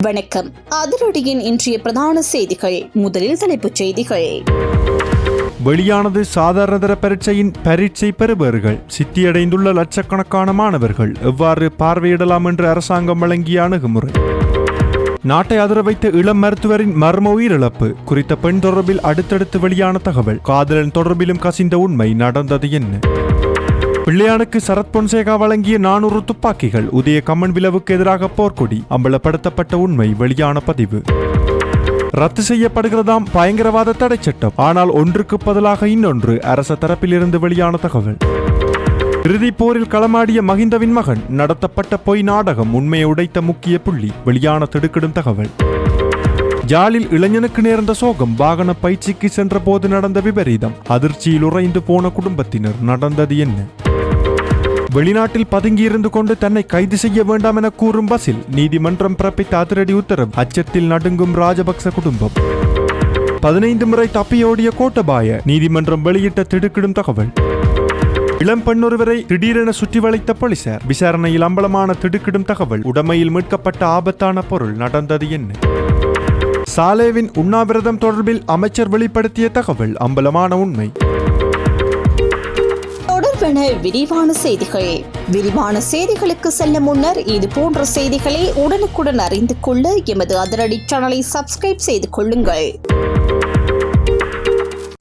வணக்கம். அதிரடியின் இன்றைய பிரதான செய்திகள். முதலில் தலைப்புச் செய்திகள். வெளியானது சாதாரணதர பரீட்சையின் பரீட்சை பெறுபவர்கள் சித்தியடைந்துள்ள லட்சக்கணக்கான மாணவர்கள் எவ்வாறு பார்வையிடலாம் என்று அரசாங்கம் வழங்கிய அணுகுமுறை. நாட்டை அதிர வைத்த இளம் மருத்துவரின் மர்ம உயிரிழப்பு குறித்த பெண் தொடர்பில் அடுத்தடுத்து வெளியான தகவல். காதலன் தொடர்பிலும் கசிந்த உண்மை. நடந்தது என்ன? பிள்ளையானுக்கு சரத் பொன்சேகா வழங்கிய 400 துப்பாக்கிகள். உதய கம்மன்விலவுக்கு எதிராக போர்க்கொடி. அம்பலப்படுத்தப்பட்ட உண்மை. வெளியான பதிவு. ரத்து செய்யப்படுகிறதாம் பயங்கரவாத தடை சட்டம். ஆனால் ஒன்றுக்கு பதிலாக இன்னொன்று. அரச தரப்பிலிருந்து வெளியான தகவல். இறுதிப் போரில் களமாடிய மஹிந்தவின் மகன் நடத்தப்பட்ட பொய் நாடகம் உண்மையை உடைத்த முக்கிய புள்ளி. வெளியான திடுக்கிடும் தகவல். ஜாலில் இளைஞனுக்கு நேர்ந்த சோகம். வாகன பயிற்சிக்கு சென்ற போது நடந்த விபரீதம். அதிர்ச்சியில் உறைந்து போன குடும்பத்தினர். நடந்தது என்ன? வெளிநாட்டில் பதுங்கியிருந்து கொண்டு தன்னை கைது செய்ய வேண்டாம் என கூறும் பஸ்ஸில் நீதிமன்றம் பிறப்பித்த அதிரடி உத்தரவு. அச்சத்தில் நடுங்கும் ராஜபக்ச குடும்பம். 15 முறை தப்பியோடிய கோட்டபாய நீதிமன்றம் வெளியிட்ட திடுக்கிடும் தகவல். இளம் பெண்ணொருவரை திடீரென சுற்றி வளைத்த போலீசார். விசாரணையில் அம்பலமான திடுக்கிடும் தகவல். உடமையில் மீட்கப்பட்ட ஆபத்தான பொருள். நடந்தது என்ன? சாலேவின் உண்ணாவிரதம் தொடர்பில் அமைச்சர் வெளிப்படுத்திய தகவல். அம்பலமான உண்மை. தொடர்பான விரிவான செய்திகள். விரிவான செய்திகளுக்கு செல்ல முன்னர் இது போன்ற செய்திகளை உடனுக்குடன் அறிந்து கொள்ள எமது அதிரடி சேனலை சப்ஸ்கிரைப் செய்து கொள்ளுங்கள்.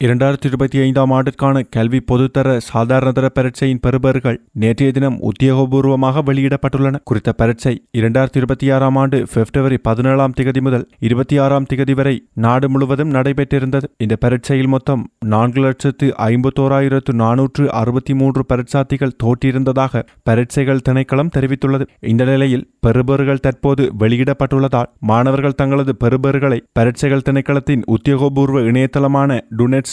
2025 ஆண்டிற்கான கல்வி பொதுத்தர சாதாரணதர பரீட்சையின் பெறுபவர்கள் நேற்றைய தினம் உத்தியோகபூர்வமாக வெளியிடப்பட்டுள்ளன. குறித்த பரீட்சை 2026 ஆண்டு பிப்ரவரி 17 முதல் 26 வரை நாடு முழுவதும் நடைபெற்றிருந்தது. இந்த பரீட்சையில் மொத்தம் 4,51,463 பரீட்சார்த்திகள் தோற்றியிருந்ததாக பரீட்சைகள் திணைக்களம் தெரிவித்துள்ளது. இந்த நிலையில் பெறுபவர்கள் தற்போது வெளியிடப்பட்டுள்ளதால் மாணவர்கள் தங்களது பெறுபவர்களை பரீட்சைகள் திணைக்களத்தின் உத்தியோகபூர்வ இணையதளமான dunets.lk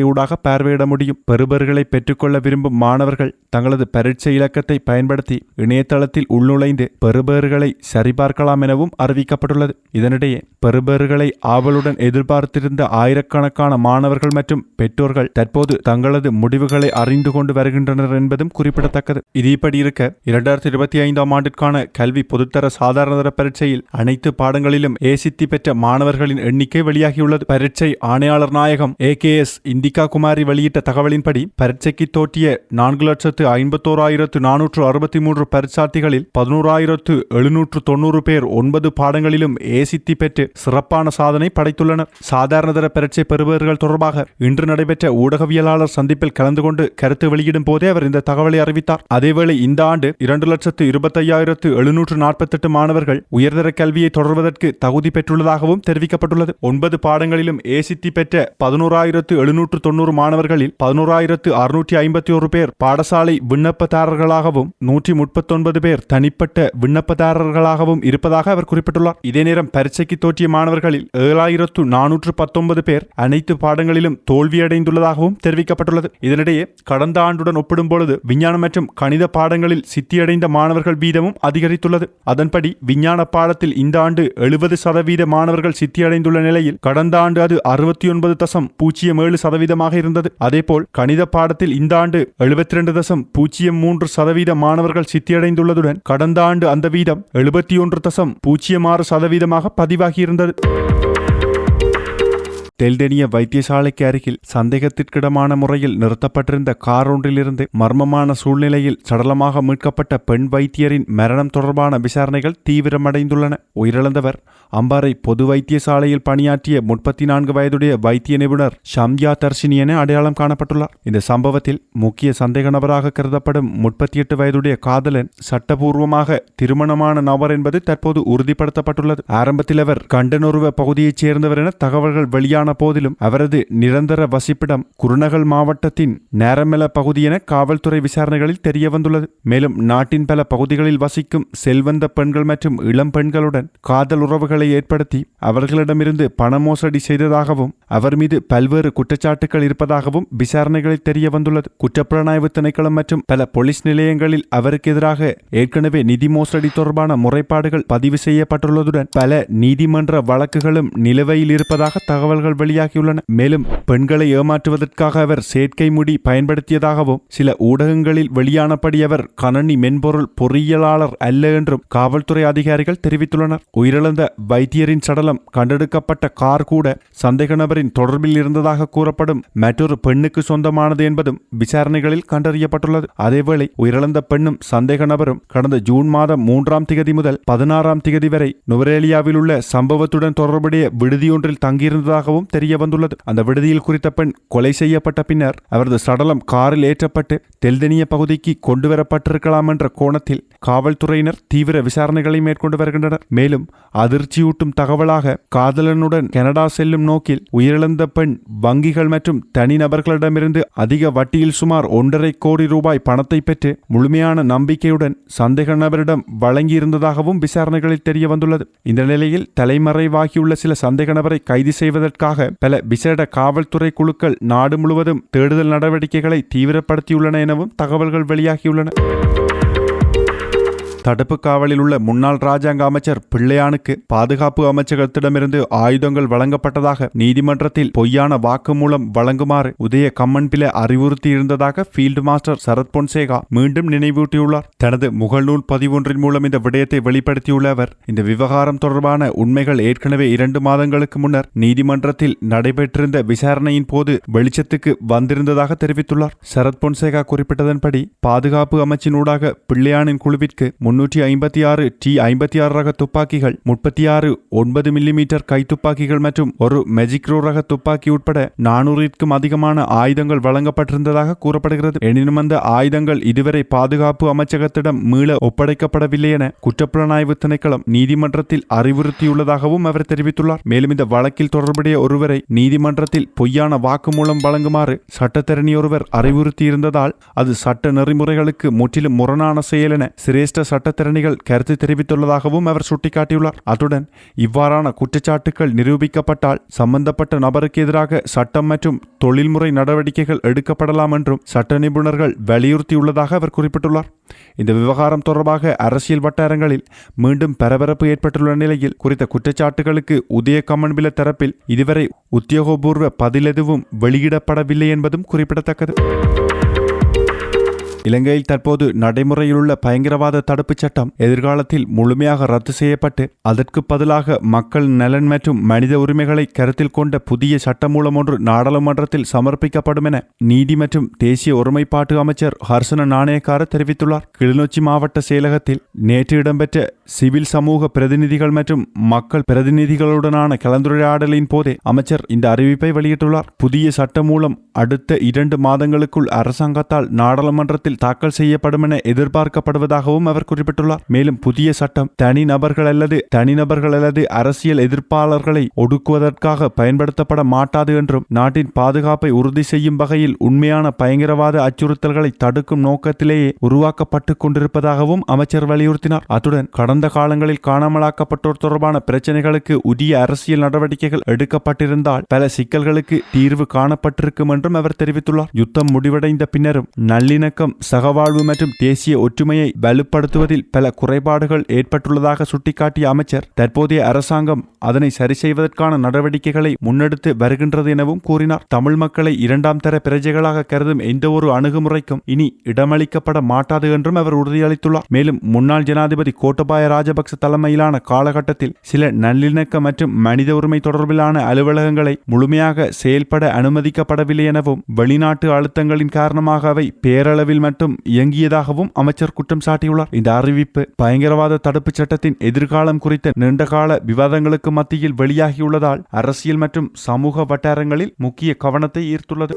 ஊடாக பார்வையிட முடியும். பெறுபவர்களை பெற்றுக்கொள்ள விரும்பும் மாணவர்கள் தங்களது பரீட்சை இலக்கத்தை பயன்படுத்தி இணையதளத்தில் உள்நுழைந்து பெறுபவர்களை சரிபார்க்கலாம் எனவும் அறிவிக்கப்பட்டுள்ளது. இதனிடையே பெறுபவர்களை ஆவலுடன் எதிர்பார்த்திருந்த ஆயிரக்கணக்கான மாணவர்கள் மற்றும் பெற்றோர்கள் தற்போது தங்களது முடிவுகளை அறிந்து கொண்டு வருகின்றனர் என்பதும் குறிப்பிடத்தக்கது. இது இப்படி இருக்க 2025 ஆண்டிற்கான கல்வி பொதுத்தர சாதாரணதர பரீட்சையில் அனைத்து பாடங்களிலும் ஏசித்தி பெற்ற மாணவர்களின் எண்ணிக்கை வெளியாகியுள்ளது. பரீட்சை ஆணையாளர் நாயகம் AKS இந்திகா குமாரி வெளியிட்ட தகவலின்படி பரீட்சைக்கு தோற்றிய 4,51,463 பரீட்சார்த்திகளில் 11,790 பேர் 9 பாடங்களிலும் ஏசித்தி பெற்று சிறப்பான சாதனை படைத்துள்ளனர். சாதாரணதர பரீட்சை பெறுபவர்கள் தொடர்பாக இன்று நடைபெற்ற ஊடகவியலாளர் சந்திப்பில் கலந்து கொண்டு கருத்து வெளியிடும் போதே அவர் இந்த தகவலை அறிவித்தார். அதேவேளை இந்த ஆண்டு 2,25,748 மாணவர்கள் உயர்தர கல்வியை தொடர்வதற்கு தகுதி பெற்றுள்ளதாகவும் தெரிவிக்கப்பட்டுள்ளது. 9 பாடங்களிலும் ஏசித்தி பெற்ற 11,790 மாணவர்களில் 11,651 பேர் பாடசாலை விண்ணப்பதாரர்களாகவும் 139 பேர் தனிப்பட்ட விண்ணப்பதாரர்களாகவும் இருப்பதாக அவர் குறிப்பிட்டுள்ளார். இதே நேரம் பரீட்சைக்கு தோற்றிய மாணவர்களில் 7,419 பேர் அனைத்து பாடங்களிலும் தோல்வியடைந்துள்ளதாகவும் தெரிவிக்கப்பட்டுள்ளது. இதனிடையே கடந்த ஆண்டுடன் ஒப்பிடும்பொழுது விஞ்ஞானம் மற்றும் கணித பாடங்களில் சித்தியடைந்த மாணவர்கள் வீதமும் அதிகரித்துள்ளது. அதன்படி விஞ்ஞான பாடத்தில் இந்த ஆண்டு 70% மாணவர்கள் சித்தியடைந்துள்ள நிலையில் கடந்த ஆண்டு அது 69.07% இருந்தது. அதேபோல் கணித பாடத்தில் இந்த ஆண்டு 72.03% மாணவர்கள் சித்தியடைந்துள்ளதுடன் கடந்த ஆண்டு அந்த வீதம் 71.06% பதிவாகியிருந்தது. தெல்டெனிய வைத்தியசாலைக்கு அருகில் சந்தேகத்திற்கிடமான முறையில் நிறுத்தப்பட்டிருந்த கார் ஒன்றிலிருந்து மர்மமான சூழ்நிலையில் சடலமாக மீட்கப்பட்ட பெண் வைத்தியரின் மரணம் தொடர்பான விசாரணைகள் தீவிரமடைந்துள்ளன. உயிரிழந்தவர் அம்பாறை பொது வைத்தியசாலையில் பணியாற்றிய 34 வயதுடைய வைத்திய நிபுணர் ஷம்யா தர்ஷினி என அடையாளம் காணப்பட்டுள்ளார். இந்த சம்பவத்தில் முக்கிய சந்தேக நபராக கருதப்படும் 38 வயதுடைய காதலன் சட்டபூர்வமாக திருமணமான நபர் என்பது தற்போது உறுதிப்படுத்தப்பட்டுள்ளது. ஆரம்பத்தில் அவர் கண்டனொருவ பகுதியைச் சேர்ந்தவர் என தகவல்கள் வெளியான போதிலும் அவரது நிரந்தர வசிப்பிடம் குருநகல் மாவட்டத்தின் நேரமெல பகுதி என காவல்துறை விசாரணைகளில் தெரிய வந்துள்ளது. மேலும் நாட்டின் பல பகுதிகளில் வசிக்கும் செல்வந்த பெண்கள் மற்றும் இளம் பெண்களுடன் காதல் உறவுகளை ஏற்படுத்தி அவர்களிடமிருந்து பண மோசடி செய்ததாகவும் அவர் மீது பல்வேறு குற்றச்சாட்டுகள் இருப்பதாகவும் விசாரணைகளில் தெரிய வந்துள்ளது. குற்றப்புலனாய்வு திணைக்களம் மற்றும் பல போலீஸ் நிலையங்களில் அவருக்கு எதிராக ஏற்கனவே நிதி மோசடி தொடர்பான முறைப்பாடுகள் பதிவு செய்யப்பட்டுள்ளதுடன் பல நீதிமன்ற வழக்குகளும் நிலுவையில் இருப்பதாக தகவல்கள் வெளியாகியுள்ளன. மேலும் பெண்களை ஏமாற்றுவதற்காக அவர் செயற்கை முடி பயன்படுத்தியதாகவும் சில ஊடகங்களில் வெளியானபடி அவர் கணனி மென்பொருள் பொறியியலாளர் அல்ல என்றும் காவல்துறை அதிகாரிகள் தெரிவித்துள்ளனர். உயிரிழந்த வைத்தியரின் சடலம் கண்டெடுக்கப்பட்ட கார் கூட சந்தேக நபரின் தொடர்பில் இருந்ததாக கூறப்படும் மற்றொரு பெண்ணுக்கு சொந்தமானது என்பதும் விசாரணைகளில் கண்டறியப்பட்டுள்ளது. அதேவேளை உயிரிழந்த பெண்ணும் சந்தேக நபரும் கடந்த ஜூன் மாதம் 3ஆம் திகதி முதல் 16ஆம் திகதி வரை நுவரேலியாவில் உள்ள சம்பவத்துடன் தொடர்புடைய விடுதியொன்றில் தங்கியிருந்ததாகவும் தெரிய வந்துள்ளது. அந்த விடுதியில் குறித்த பெண் கொலை செய்யப்பட்ட பின்னர் அவரது சடலம் காரில் ஏற்றப்பட்டு தெல்தெனிய பகுதிக்கு கொண்டுவரப்பட்டிருக்கலாம் என்ற கோணத்தில் காவல்துறையினர் தீவிர விசாரணைகளை மேற்கொண்டு வருகின்றனர். மேலும் அதிர்ச்சியூட்டும் தகவலாக காதலனுடன் கனடா செல்லும் நோக்கில் உயிரிழந்த பெண் வங்கிகள் மற்றும் தனிநபர்களிடமிருந்து அதிக வட்டியில் சுமார் 1.5 கோடி ரூபாய் பணத்தை பெற்று முழுமையான நம்பிக்கையுடன் சந்தேக நபரிடம் வழங்கியிருந்ததாகவும் விசாரணைகளில் தெரிய வந்துள்ளது. இந்த நிலையில் தலைமறைவாகியுள்ள சில சந்தேக நபரை கைது செய்வதற்காக பல விசேட காவல்துறை குழுக்கள் நாடு முழுவதும் தேடுதல் நடவடிக்கைகளை தீவிரப்படுத்தியுள்ளன எனவும் தகவல்கள் வெளியாகியுள்ளன. தடுப்பு காவலில் உள்ள முன்னாள் ராஜாங்க அமைச்சர் பிள்ளையானுக்கு பாதுகாப்பு அமைச்சகத்திடமிருந்து ஆயுதங்கள் வழங்கப்பட்டதாக நீதிமன்றத்தில் பொய்யான வாக்குமூலம் வழங்குமாறு உதய கம்மன்பில அறிவுறுத்தியிருந்ததாக ஃபீல்டு மாஸ்டர் சரத் பொன்சேகா மீண்டும் நினைவூட்டியுள்ளார். தனது முகநூல் பதிவொன்றின் மூலம் இந்த விடயத்தை வெளிப்படுத்தியுள்ள அவர் இந்த விவகாரம் தொடர்பான உண்மைகள் ஏற்கனவே 2 மாதங்களுக்கு முன்னர் நீதிமன்றத்தில் நடைபெற்றிருந்த விசாரணையின் போது வெளிச்சத்துக்கு வந்திருந்ததாக தெரிவித்துள்ளார். சரத் பொன்சேகா குறிப்பிட்டதன்படி பாதுகாப்பு அமைச்சினூடாக பிள்ளையானின் குழுவிற்கு 356 T-56 ரக துப்பாக்கிகள், 36 9 மில்லிமீட்டர் கைத்துப்பாக்கிகள் மற்றும் ஒரு மெஜிக்ரோ ரக துப்பாக்கி உட்பட 400க்கும் அதிகமான ஆயுதங்கள் வழங்கப்பட்டிருந்ததாக கூறப்படுகிறது. எனினும் அந்த ஆயுதங்கள் இதுவரை பாதுகாப்பு அமைச்சகத்திடம் மீள ஒப்படைக்கப்படவில்லை என குற்றப்புலனாய்வு திணைக்களம் நீதிமன்றத்தில் அறிவுறுத்தியுள்ளதாகவும் அவர் தெரிவித்துள்ளார். மேலும் இந்த வழக்கில் தொடர்புடைய ஒருவரை நீதிமன்றத்தில் பொய்யான வாக்குமூலம் வழங்குமாறு சட்டத்தரணி ஒருவர் அறிவுறுத்தியிருந்ததால் அது சட்ட நெறிமுறைகளுக்கு முற்றிலும் முரணான செயல் என சிரேஷ்ட சட்டத்திறனிகள் கருத்து தெரிவித்துள்ளதாகவும் அவர் சுட்டிக்காட்டியுள்ளார். அத்துடன் இவ்வாறான குற்றச்சாட்டுகள் நிரூபிக்கப்பட்டால் சம்பந்தப்பட்ட நபருக்கு எதிராக சட்டம் மற்றும் தொழில்முறை நடவடிக்கைகள் எடுக்கப்படலாம் என்றும் சட்ட நிபுணர்கள் வலியுறுத்தியுள்ளதாக அவர் குறிப்பிட்டுள்ளார். இந்த விவகாரம் தொடர்பாக அரசியல் வட்டாரங்களில் மீண்டும் பரபரப்பு ஏற்பட்டுள்ள நிலையில் குறித்த குற்றச்சாட்டுகளுக்கு உதய கம்மன்பில தரப்பில் இதுவரை உத்தியோகபூர்வ பதில் எதுவும் வெளியிடப்படவில்லை என்பதும் குறிப்பிடத்தக்கது. இலங்கையில் தற்போது நடைமுறையில் உள்ள பயங்கரவாத தடுப்புச் சட்டம் எதிர்காலத்தில் முழுமையாக ரத்து செய்யப்பட்டு அதற்கு பதிலாக மக்கள் நலன் மற்றும் மனித உரிமைகளை கருத்தில் கொண்ட புதிய சட்டமூலம் ஒன்று நாடாளுமன்றத்தில் சமர்ப்பிக்கப்படும் என நீதி மற்றும் தேசிய ஒருமைப்பாட்டு அமைச்சர் ஹர்சன நாணயக்கார தெரிவித்துள்ளார். கிளிநொச்சி மாவட்ட செயலகத்தில் நேற்று இடம்பெற்ற சிவில் சமூக பிரதிநிதிகள் மற்றும் மக்கள் பிரதிநிதிகளுடனான கலந்துரையாடலின் போதே அமைச்சர் இந்த அறிவிப்பை வெளியிட்டுள்ளார். புதிய சட்டமூலம் அடுத்த 2 மாதங்களுக்குள் அரசாங்கத்தால் நாடாளுமன்றத்தில் தாக்கல் செய்யப்படும் என எதிர்பார்க்கப்படுவதாகவும் அவர் குறிப்பிட்டுள்ளார். மேலும் புதிய சட்டம் தனிநபர்கள் அல்லது அரசியல் எதிர்ப்பாளர்களை ஒடுக்குவதற்காக பயன்படுத்தப்பட மாட்டாது என்றும் நாட்டின் பாதுகாப்பை உறுதி செய்யும் வகையில் உண்மையான பயங்கரவாத அச்சுறுத்தல்களை தடுக்கும் நோக்கத்திலேயே உருவாக்கப்பட்டு கொண்டிருப்பதாகவும் அமைச்சர் வலியுறுத்தினார். அத்துடன் கடந்த காலங்களில் காணாமலாக்கப்பட்டோர் தொடர்பான பிரச்சனைகளுக்கு உரிய அரசியல் நடவடிக்கைகள் எடுக்கப்பட்டிருந்தால் பல சிக்கல்களுக்கு தீர்வு காணப்பட்டிருக்கும் என்றும் அவர் தெரிவித்துள்ளார். யுத்தம் முடிவடைந்த பின்னரும் நல்லிணக்கம், சகவாழ்வு மற்றும் தேசிய ஒற்றுமையை வலுப்படுத்துவதில் பல குறைபாடுகள் ஏற்பட்டுள்ளதாக சுட்டிக்காட்டிய அமைச்சர் தற்போதைய அரசாங்கம் அதனை சரி செய்வதற்கான நடவடிக்கைகளை முன்னெடுத்து வருகின்றது எனவும் கூறினார். தமிழ் மக்களை 2ஆம் தர பிரஜைகளாக கருதும் எந்தவொரு அணுகுமுறைக்கும் இனி இடமளிக்கப்பட மாட்டாது என்றும் அவர் உறுதியளித்துள்ளார். மேலும் முன்னாள் ஜனாதிபதி கோட்டபாய ராஜபக்ச தலைமையிலான காலகட்டத்தில் சில நல்லிணக்க மற்றும் மனித உரிமை தொடர்பிலான அலுவலகங்களை முழுமையாக செயல்பட அனுமதிக்கப்படவில்லை எனவும் வெளிநாட்டு அழுத்தங்களின் காரணமாக அவை பேரளவில் மட்டும் இயங்கியதாகவும் அமைச்சர் குற்றம் சாட்டியுள்ளார். இந்த அறிவிப்பு பயங்கரவாத தடுப்புச் சட்டத்தின் எதிர்காலம் குறித்த நீண்டகால விவாதங்களுக்கு மத்தியில் வெளியாகியுள்ளதால் அரசியல் மற்றும் சமூக வட்டாரங்களில் முக்கிய கவனத்தை ஈர்த்துள்ளது.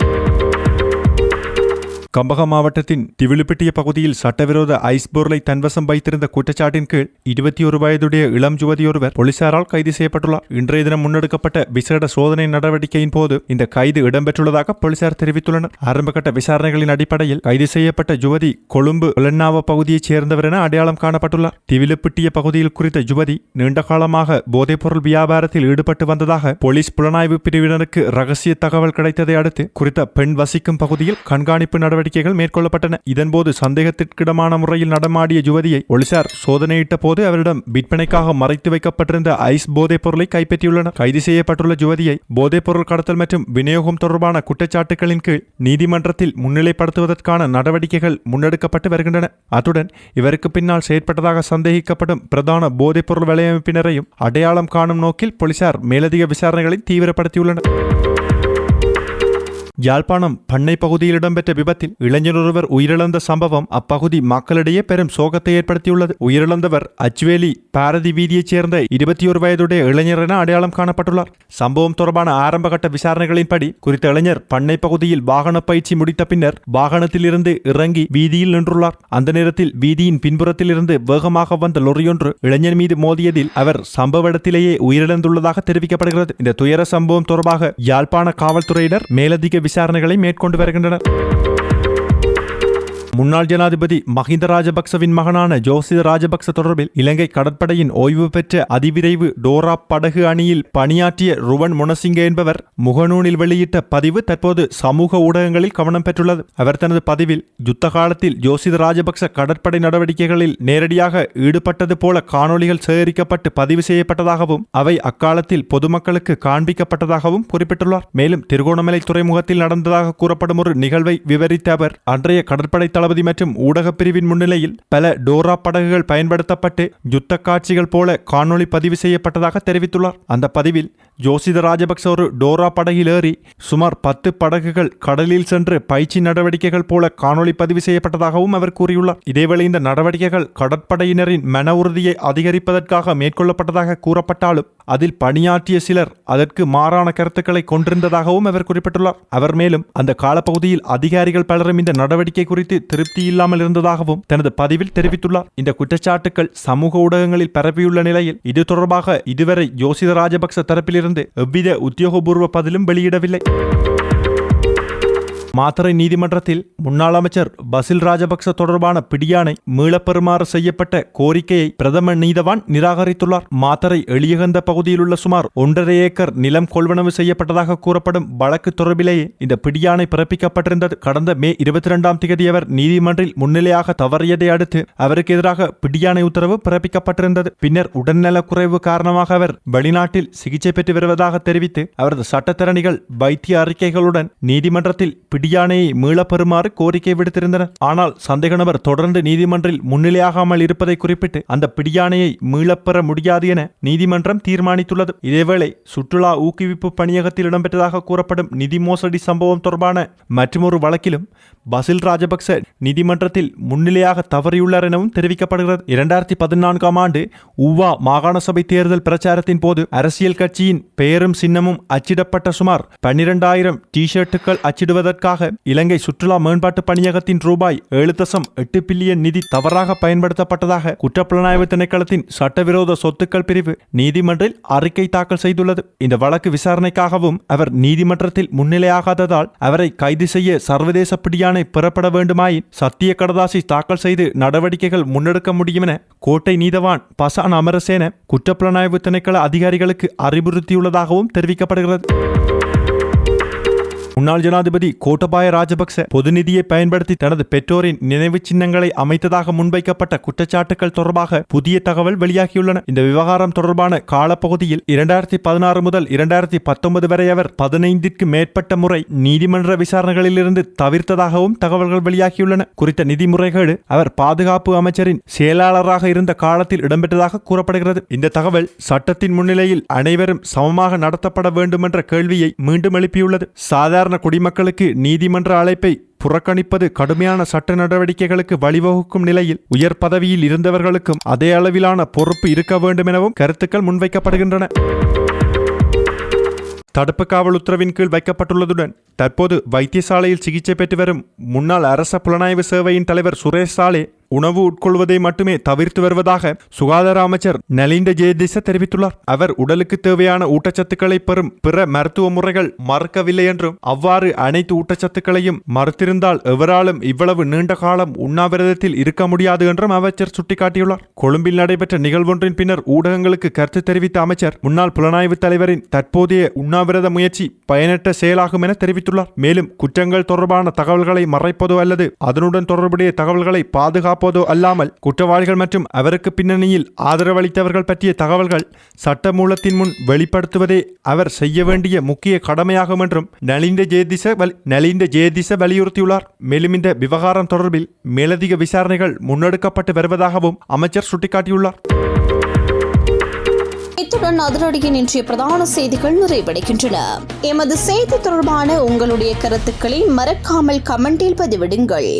கம்பகம் மாவட்டத்தின் திவிலுப்பிட்டிய பகுதியில் சட்டவிரோத ஐஸ் பொருளை தன்வசம் வைத்திருந்த குற்றச்சாட்டின் கீழ் 21 வயதுடைய இளம் யுவதியொருவர் போலீசாரால் கைது செய்யப்பட்டுள்ளார். இன்றைய தினம் முன்னெடுக்கப்பட்ட விசேட சோதனை நடவடிக்கையின் போது இந்த கைது இடம்பெற்றுள்ளதாக போலீசார் தெரிவித்துள்ளனர். ஆரம்பகட்ட விசாரணைகளின் அடிப்படையில் கைது செய்யப்பட்ட யுவதி கொழும்பு ஒலன்னாவ பகுதியைச் சேர்ந்தவர் என அடையாளம் காணப்பட்டுள்ளார். திவிலுப்பிட்டிய பகுதியில் குறித்த யுவதி நீண்ட காலமாக போதைப்பொருள் வியாபாரத்தில் ஈடுபட்டு வந்ததாக போலீஸ் புலனாய்வு பிரிவினருக்கு ரகசிய தகவல் கிடைத்ததை அடுத்து குறித்த பெண் வசிக்கும் பகுதியில் கண்காணிப்பு நடவடிக்கை நடவடிக்கைகள் மேற்கொள்ளப்பட்டன. இதன்போது சந்தேகத்திற்கிடமான முறையில் நடமாடிய யுவதியை போலீசார் சோதனையிட்ட போது அவரிடம் விற்பனைக்காக மறைத்து வைக்கப்பட்டிருந்த ஐஸ் போதைப் பொருளை கைப்பற்றியுள்ளனர். கைது செய்யப்பட்டுள்ள யுவதியை போதைப் பொருள் கடத்தல் மற்றும் விநியோகம் தொடர்பான குற்றச்சாட்டுகளின் கீழ் நீதிமன்றத்தில் முன்னிலைப்படுத்துவதற்கான நடவடிக்கைகள் முன்னெடுக்கப்பட்டு வருகின்றன. அத்துடன் இவருக்கு பின்னால் செயற்பட்டதாக சந்தேகிக்கப்படும் பிரதான போதைப் பொருள் வலையமைப்பினரையும் அடையாளம் காணும் நோக்கில் போலீசார் மேலதிக விசாரணைகளை தீவிரப்படுத்தியுள்ளனர். யாழ்ப்பாணம் பண்ணை பகுதியில் இடம்பெற்ற விபத்தில் இளைஞர் ஒருவர் உயிரிழந்த சம்பவம் அப்பகுதி மக்களிடையே பெரும் சோகத்தை ஏற்படுத்தியுள்ளது. உயிரிழந்தவர் அச்சுவேலி பாரதி வீதியைச் சேர்ந்த 21 வயதுடைய இளைஞர் என அடையாளம் காணப்பட்டுள்ளார். சம்பவம் தொடர்பான ஆரம்பகட்ட விசாரணைகளின்படி குறித்த இளைஞர் பண்ணை பகுதியில் வாகன பயிற்சி முடித்த பின்னர் வாகனத்தில் இருந்து இறங்கி வீதியில் நின்றுள்ளார். அந்த நேரத்தில் வீதியின் பின்புறத்தில் இருந்து வேகமாக வந்த லொரியொன்று இளைஞர் மீது மோதியதில் அவர் சம்பவ இடத்திலேயே உயிரிழந்துள்ளதாக தெரிவிக்கப்படுகிறது. இந்த துயர சம்பவம் தொடர்பாக யாழ்ப்பாண காவல்துறையினர் மேலதிக விசாரணைகளை மேற்கொண்டு வருகின்றனர். முன்னாள் ஜனாதிபதி மஹிந்த ராஜபக்சவின் மகனான ஜோசித ராஜபக்ச தொடர்பில் இலங்கை கடற்படையின் ஓய்வு பெற்ற அதிவிரைவு டோரா படகு அணியில் பணியாற்றிய ருவன் முனசிங்க என்பவர் முகநூலில் வெளியிட்ட பதிவு தற்போது சமூக ஊடகங்களில் கவனம் பெற்றுள்ளது. அவர் தனது பதிவில் யுத்த காலத்தில் ஜோசித ராஜபக்ச கடற்படை நடவடிக்கைகளில் நேரடியாக ஈடுபட்டது போல காணொலிகள் சேகரிக்கப்பட்டு பதிவு செய்யப்பட்டதாகவும் அவை அக்காலத்தில் பொதுமக்களுக்கு காண்பிக்கப்பட்டதாகவும் குறிப்பிட்டுள்ளார். மேலும் திருகோணமலை துறைமுகத்தில் நடந்ததாக கூறப்படும் ஒரு நிகழ்வை விவரித்த அவர் அன்றைய கடற்படை தளபதி மற்றும் ஊடகப் பிரிவின் முன்னிலையில் பல டோரா படகுகள் பயன்படுத்தப்பட்டு யுத்த காட்சிகள் போல காணொளி பதிவு செய்யப்பட்டதாக தெரிவித்துள்ளார். அந்த பதிவில் ஜோசித ராஜபக்ச ஒரு டோரா படகில் ஏறி சுமார் 10 படகுகள் கடலில் சென்று பயிற்சி நடவடிக்கைகள் போல காணொளி பதிவு செய்யப்பட்டதாகவும் அவர் கூறியுள்ளார். இதேவேளை இந்த நடவடிக்கைகள் கடற்படையினரின் மன உறுதியை அதிகரிப்பதற்காக மேற்கொள்ளப்பட்டதாக கூறப்பட்டாலும் அதில் பணியாற்றிய சிலர் அதற்கு மாறான கருத்துக்களை கொண்டிருந்ததாகவும் அவர் குறிப்பிட்டுள்ளார். அவர் மேலும் அந்த காலப்பகுதியில் அதிகாரிகள் பலரும் இந்த நடவடிக்கை குறித்து திருப்தி இல்லாமல் இருந்ததாகவும் தனது பதிவில் தெரிவித்துள்ளார். இந்த குற்றச்சாட்டுகள் சமூக ஊடகங்களில் பரப்பியுள்ள நிலையில் இது தொடர்பாக இதுவரை ஜோசித ராஜபக்ச தரப்பிலிருந்து எவ்வித உத்தியோகபூர்வ பதிலும் வெளியிடவில்லை. மாத்தறை நீதிமன்றத்தில் முன்னாள் அமைச்சர் பசில் ராஜபக்ச தொடர்பான பிடியாணை மீளப்பெறுமாறு செய்யப்பட்ட கோரிக்கையை பிரதம நீதவான் நிராகரித்துள்ளார். மாத்தறை எளியகந்த பகுதியில் உள்ள சுமார் 1.5 ஏக்கர் நிலம் கொள்வனவு செய்யப்பட்டதாக கூறப்படும் வழக்கு தொடர்பிலேயே இந்த பிடியாணை பிறப்பிக்கப்பட்டிருந்தது. கடந்த மே 22ஆம் தேதி அவர் நீதிமன்றில் முன்னிலையாக தவறியதை அடுத்து அவருக்கு எதிராக பிடியாணை உத்தரவு பிறப்பிக்கப்பட்டிருந்தது. பின்னர் உடல்நலக்குறைவு காரணமாக அவர் வெளிநாட்டில் சிகிச்சை பெற்று வருவதாக தெரிவித்து அவரது சட்டத்தரணிகள் வைத்திய அறிக்கைகளுடன் நீதிமன்றத்தில் பிடியாணையை மீளப்பெறுமாறு கோரிக்கை விடுத்திருந்தனர். ஆனால் சந்தேக நபர் தொடர்ந்து நீதிமன்றில் முன்னிலையாகாமல் இருப்பதை குறிப்பிட்டு அந்த பிடியாணையை மீளப்பெற முடியாது என நீதிமன்றம் தீர்மானித்துள்ளது. இதேவேளை சுற்றுலா ஊக்குவிப்பு பணியகத்தில் இடம்பெற்றதாக கூறப்படும் நிதி மோசடி சம்பவம் தொடர்பான மற்றொரு வழக்கிலும் பசில் ராஜபக்ச நீதிமன்றத்தில் முன்னிலையாக தவறியுள்ளார் எனவும் தெரிவிக்கப்படுகிறது. 2014ஆம் ஆண்டு ஊவா மாகாண சபை தேர்தல் பிரச்சாரத்தின் போது அரசியல் கட்சியின் பெயரும் சின்னமும் அச்சிடப்பட்ட சுமார் 12,000 டி-ஷர்ட்டுகள் அச்சிடுவதற்காக இலங்கை சுற்றுலா மேம்பாட்டு பணியகத்தின் ரூபாய் 7.8 பில்லியன் நிதி தவறாக பயன்படுத்தப்பட்டதாக குற்றப்புலனாய்வு திணைக்களத்தின் சட்டவிரோத சொத்துக்கள் பிரிவு நீதிமன்றில் அறிக்கை தாக்கல் செய்துள்ளது. இந்த வழக்கு விசாரணைக்காகவும் அவர் நீதிமன்றத்தில் முன்னிலையாகாததால் அவரை கைது செய்ய சர்வதேச பிடியாணை பெறப்பட வேண்டுமாயின் சத்திய கடதாசி தாக்கல் செய்து நடவடிக்கைகள் முன்னெடுக்க முடியும் என கோட்டை நீதவான் பசான் அமரசேன குற்றப்புலனாய்வு திணைக்கள அதிகாரிகளுக்கு அறிவுறுத்தியுள்ளதாகவும் தெரிவிக்கப்படுகிறது. முன்னாள் ஜனாதிபதி கோட்டபாய ராஜபக்ச பொது நிதியை பயன்படுத்தி தனது பெற்றோரின் நினைவு சின்னங்களை அமைத்ததாக முன்வைக்கப்பட்ட குற்றச்சாட்டுகள் தொடர்பாக புதிய தகவல் வெளியாகியுள்ளன. இந்த விவகாரம் தொடர்பான காலப்பகுதியில் 2016 முதல் 2019 வரை அவர் 15ற்கு மேற்பட்ட முறை நீதிமன்ற விசாரணைகளிலிருந்து தவிர்த்ததாகவும் தகவல்கள் வெளியாகியுள்ளன. குறித்த நிதி முறைகேடு அவர் பாதுகாப்பு அமைச்சரின் செயலாளராக இருந்த காலத்தில் இடம்பெற்றதாக கூறப்படுகிறது. இந்த தகவல் சட்டத்தின் முன்னிலையில் அனைவரும் சமமாக நடத்தப்பட வேண்டும் என்ற கேள்வியை மீண்டும் எழுப்பியுள்ளது. சாதாரண குடிமக்களுக்கு நீதிமன்ற அழைப்பை புறக்கணிப்பது கடுமையான சட்ட நடவடிக்கைகளுக்கு வழிவகுக்கும் நிலையில் உயர் பதவியில் இருந்தவர்களுக்கும் அதே அளவிலான பொறுப்பு இருக்க வேண்டும் எனவும் கருத்துக்கள் முன்வைக்கப்படுகின்றன. தடுப்பு காவல் உத்தரவின் கீழ் வைக்கப்பட்டுள்ளதுடன் தற்போது வைத்தியசாலையில் சிகிச்சை பெற்று வரும் முன்னாள் அரச புலனாய்வு சேவையின் தலைவர் சுரேஷ் சாலே உணவு உட்கொள்வதை மட்டுமே தவிர்த்து வருவதாக சுகாதார அமைச்சர் நலிந்த ஜெயதிச தெரிவித்துள்ளார். அவர் உடலுக்கு தேவையான ஊட்டச்சத்துக்களை பெறும் பிற மருத்துவ முறைகள் மறுக்கவில்லை என்றும் அவ்வாறு அனைத்து ஊட்டச்சத்துக்களையும் மறுத்திருந்தால் எவராலும் இவ்வளவு நீண்ட காலம் உண்ணாவிரதத்தில் இருக்க முடியாது என்றும் அமைச்சர் சுட்டிக்காட்டியுள்ளார். கொழும்பில் நடைபெற்ற நிகழ்வொன்றின் பின்னர் ஊடகங்களுக்கு கருத்து தெரிவித்த அமைச்சர் முன்னாள் புலனாய்வு தலைவரின் தற்போதைய உண்ணாவிரத முயற்சி பயனற்ற செயலாகும் என தெரிவித்துள்ளார். மேலும் குற்றங்கள் தொடர்பான தகவல்களை மறைப்பதோ அல்லது அதனுடன் தொடர்புடைய தகவல்களை பாதுகாப்பதோ அல்லாமல் குற்றவாளிகள் மற்றும் அவருக்கு பின்னணியில் ஆதரவளித்தவர்கள் பற்றிய தகவல்கள் சட்டமூலத்தின் முன் வெளிப்படுத்துவதே அவர் செய்ய வேண்டிய முக்கிய கடமையாகும் என்றும் நலிந்த ஜெயதிச வலியுறுத்தியுள்ளார். மேலும் இந்த விவகாரம் தொடர்பில் மேலதிக விசாரணைகள் முன்னெடுக்கப்பட்டு வருவதாகவும் அமைச்சர் சுட்டிக்காட்டியுள்ளார். இத்துடன் அதிரடியின் இன்றைய பிரதான செய்திகள் நிறைவடைகின்றன. எமது செய்தி தொடர்பான உங்களுடைய கருத்துக்களை மறக்காமல் கமெண்டில் பதிவிடுங்கள்.